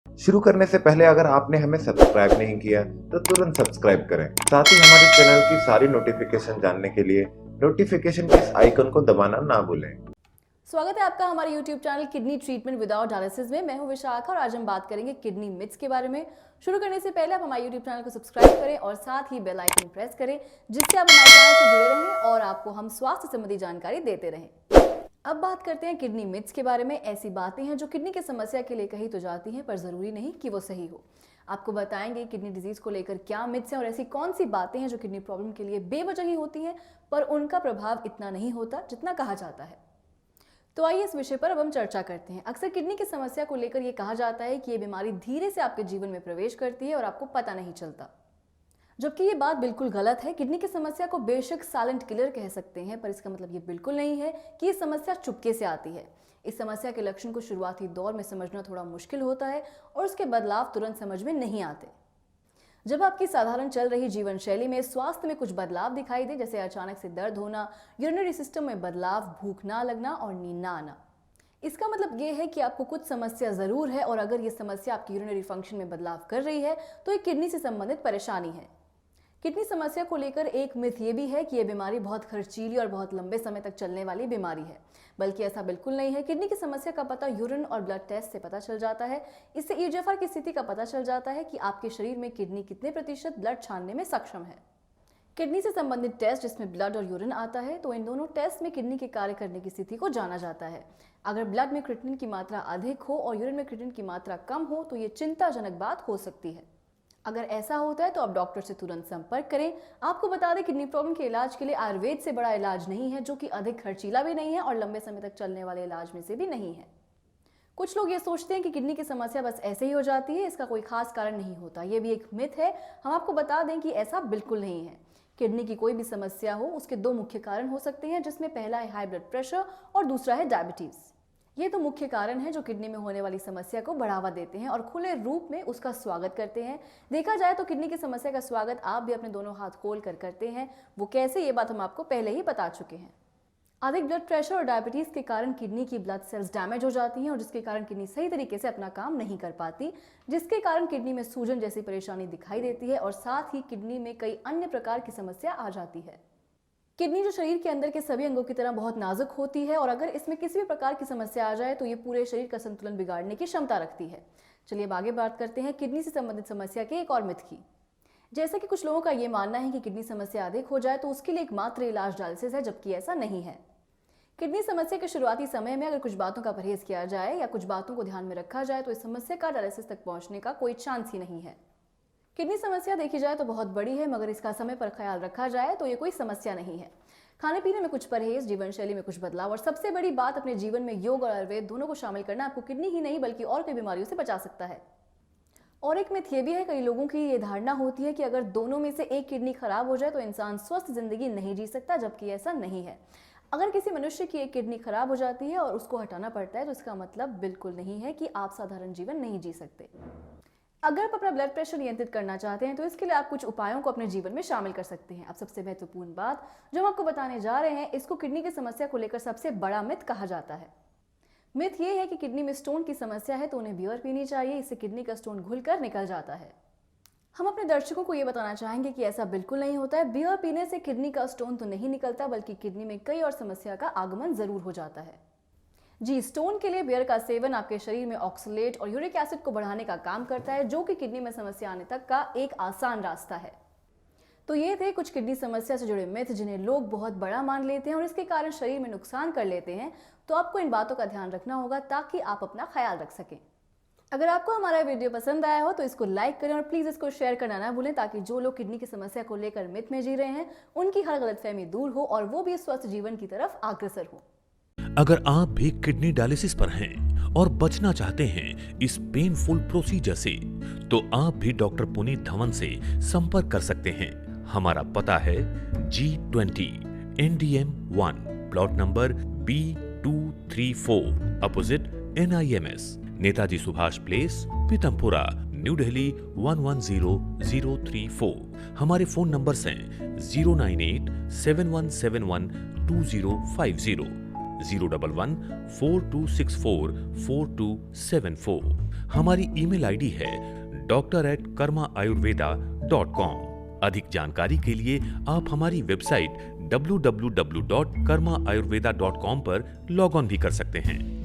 शुरू करने से पहले अगर आपने हमें सब्सक्राइब नहीं किया तो तुरंत सब्सक्राइब करें। साथ ही हमारे चैनल की सारी नोटिफिकेशन जानने के लिए नोटिफिकेशन के इस आइकन को दबाना ना भूलें। स्वागत है आपका हमारे YouTube channel kidney treatment without dialysis में। मैं हूं विशाखा और आज हम बात करेंगे किडनी मिथ्स के बारे में। शुरू करने से पहले आप हमारे YouTube चैनल को सब्सक्राइब करें और साथ ही बेल आइकन प्रेस करें, जिससे आप हमारे चैनल से जुड़े रहें और आपको हम स्वास्थ्य संबंधी जानकारी देते रहें। अब बात करते हैं किडनी मिथ्स के बारे में। ऐसी बातें हैं जो किडनी की समस्या के लिए कही तो जाती हैं, पर जरूरी नहीं कि वो सही हो। आपको बताएंगे किडनी डिजीज को लेकर क्या मिथ्स हैं और ऐसी कौन सी बातें हैं जो किडनी प्रॉब्लम के लिए बेवजह ही होती हैं, पर उनका प्रभाव इतना नहीं होता जितना कहा जाता है। तो आइए इस विषय पर अब हम चर्चा करते हैं। अक्सर किडनी की समस्या को लेकर यह कहा जाता है कि यह बीमारी धीरे से आपके जीवन में प्रवेश करती है और आपको पता नहीं चलता, जबकि ये बात बिल्कुल गलत है। किडनी की समस्या को बेशक साइलेंट किलर कह सकते हैं, पर इसका मतलब ये बिल्कुल नहीं है कि ये समस्या चुपके से आती है। इस समस्या के लक्षण को शुरुआती दौर में समझना थोड़ा मुश्किल होता है और उसके बदलाव तुरंत समझ में नहीं आते। जब आपकी साधारण चल रही जीवन शैली में स्वास्थ्य में कुछ बदलाव दिखाई दे, जैसे अचानक से दर्द होना, यूरिनरी सिस्टम में बदलाव, भूख ना लगना और नींद ना आना, इसका मतलब ये है कि आपको कुछ समस्या जरूर है। और अगर ये समस्या आपकी यूरिनरी फंक्शन में बदलाव कर रही है तो ये किडनी से संबंधित परेशानी है। किडनी समस्या को लेकर एक मिथ ये भी है कि यह बीमारी बहुत खर्चीली और बहुत लंबे समय तक चलने वाली बीमारी है, बल्कि ऐसा बिल्कुल नहीं है। किडनी की समस्या का पता यूरिन और ब्लड टेस्ट से पता चल जाता है। इससे ईजीएफआर की स्थिति का पता चल जाता है कि आपके शरीर में किडनी कितने प्रतिशत ब्लड छानने में सक्षम है। किडनी से संबंधित टेस्ट जिसमें ब्लड और यूरिन आता है, तो इन दोनों टेस्ट में किडनी के कार्य करने की स्थिति को जाना जाता है। अगर ब्लड में क्रिएटिनिन की मात्रा अधिक हो और यूरिन में क्रिएटिनिन की मात्रा कम हो तो ये चिंताजनक बात हो सकती है। अगर ऐसा होता है तो आप डॉक्टर से तुरंत संपर्क करें। आपको बता दें, किडनी प्रॉब्लम के इलाज के लिए आयुर्वेद से बड़ा इलाज नहीं है, जो कि अधिक खर्चीला भी नहीं है और लंबे समय तक चलने वाले इलाज में से भी नहीं है। कुछ लोग ये सोचते हैं कि किडनी की समस्या बस ऐसे ही हो जाती है, इसका कोई खास कारण नहीं होता। ये भी एक मिथ है। हम आपको बता दें कि ऐसा बिल्कुल नहीं है। किडनी की कोई भी समस्या हो, उसके दो मुख्य कारण हो सकते हैं, जिसमें पहला है हाई ब्लड प्रेशर और दूसरा है डायबिटीज। ये तो मुख्य कारण हैं जो किडनी में होने वाली समस्या को बढ़ावा देते हैं और खुले रूप में उसका स्वागत करते हैं। देखा जाए तो किडनी की समस्या का स्वागत आप भी अपने दोनों हाथ खोल कर करते हैं। वो कैसे, ये बात हम आपको पहले ही बता चुके हैं। अधिक ब्लड प्रेशर और डायबिटीज के कारण किडनी की ब्लड सेल्स डैमेज हो जाती हैं और जिसके कारण किडनी सही तरीके से अपना काम नहीं कर पाती, जिसके कारण किडनी में सूजन जैसी परेशानी दिखाई देती है और साथ ही किडनी में कई अन्य प्रकार की समस्या आ जाती है। किडनी जो शरीर के अंदर के सभी अंगों की तरह बहुत नाजुक होती है और अगर इसमें किसी भी प्रकार की समस्या आ जाए तो ये पूरे शरीर का संतुलन बिगाड़ने की क्षमता रखती है। चलिए अब आगे बात करते हैं किडनी से संबंधित समस्या के एक और मिथ की। जैसा कि कुछ लोगों का ये मानना है कि किडनी समस्या अधिक हो जाए तो उसके लिए एकमात्र इलाज डायलिसिस है, जबकि ऐसा नहीं है। किडनी समस्या के शुरुआती समय में अगर कुछ बातों का परहेज किया जाए या कुछ बातों को ध्यान में रखा जाए तो इस समस्या का डायलिसिस तक पहुंचने का कोई चांस ही नहीं है। किडनी समस्या देखी जाए तो बहुत बड़ी है, मगर इसका समय पर ख्याल रखा जाए तो ये कोई समस्या नहीं है। खाने पीने में कुछ परहेज, जीवन शैली में कुछ बदलाव और सबसे बड़ी बात, अपने जीवन में योग और आयुर्वेद दोनों को शामिल करना आपको किडनी ही नहीं बल्कि और कई बीमारियों से बचा सकता है। और एक मिथ ये भी है, कई लोगों की ये धारणा होती है कि अगर दोनों में से एक किडनी खराब हो जाए तो इंसान स्वस्थ जिंदगी नहीं जी सकता, जबकि ऐसा नहीं है। अगर किसी मनुष्य की एक किडनी खराब हो जाती है और उसको हटाना पड़ता है तो इसका मतलब बिल्कुल नहीं है कि आप साधारण जीवन नहीं जी सकते। अगर आप अपना ब्लड प्रेशर नियंत्रित करना चाहते हैं तो इसके लिए आप कुछ उपायों को अपने जीवन में शामिल कर सकते हैं। अब सबसे महत्वपूर्ण बात जो हम आपको बताने जा रहे हैं, इसको किडनी की समस्या को लेकर सबसे बड़ा मिथ कहा जाता है। मिथ ये है कि किडनी में स्टोन की समस्या है तो उन्हें बियर पीनी चाहिए, इससे किडनी का स्टोन घुलकर निकल जाता है। हम अपने दर्शकों को ये बताना चाहेंगे कि ऐसा बिल्कुल नहीं होता है। बियर पीने से किडनी का स्टोन तो नहीं निकलता, बल्कि किडनी में कई और समस्या का आगमन जरूर हो जाता है। जी, स्टोन के लिए बियर का सेवन आपके शरीर में ऑक्सलेट और यूरिक एसिड को बढ़ाने का काम करता है, जो कि किडनी में समस्या आने तक का एक आसान रास्ता है। तो ये थे कुछ किडनी समस्या से जुड़े मिथ जिन्हें लोग बहुत बड़ा मान लेते हैं और इसके कारण शरीर में नुकसान कर लेते हैं। तो आपको इन बातों का ध्यान रखना होगा ताकि आप अपना ख्याल रख सकें। अगर आपको हमारा वीडियो पसंद आया हो तो इसको लाइक करें और प्लीज इसको शेयर करना ना भूलें, ताकि जो लोग किडनी की समस्या को लेकर मिथ में जी रहे हैं उनकी हर गलतफहमी दूर हो और वो भी स्वस्थ जीवन की तरफ अग्रसर हो। अगर आप भी किडनी डायलिसिस पर हैं और बचना चाहते हैं इस पेनफुल प्रोसीजर से, तो आप भी डॉक्टर पुनीत धवन से संपर्क कर सकते हैं। हमारा पता है G20 NDM 1 plot number B234 opposite NIMS, Netaji Subhash place, Pitampura, new Delhi 110034। हमारे फोन नंबर्स हैं 09871712050, 011-4264-4274। हमारी ईमेल आईडी है doctor@karmaayurveda.com। अधिक जानकारी के लिए आप हमारी वेबसाइट www.karmaayurveda.com पर लॉग ऑन भी कर सकते हैं।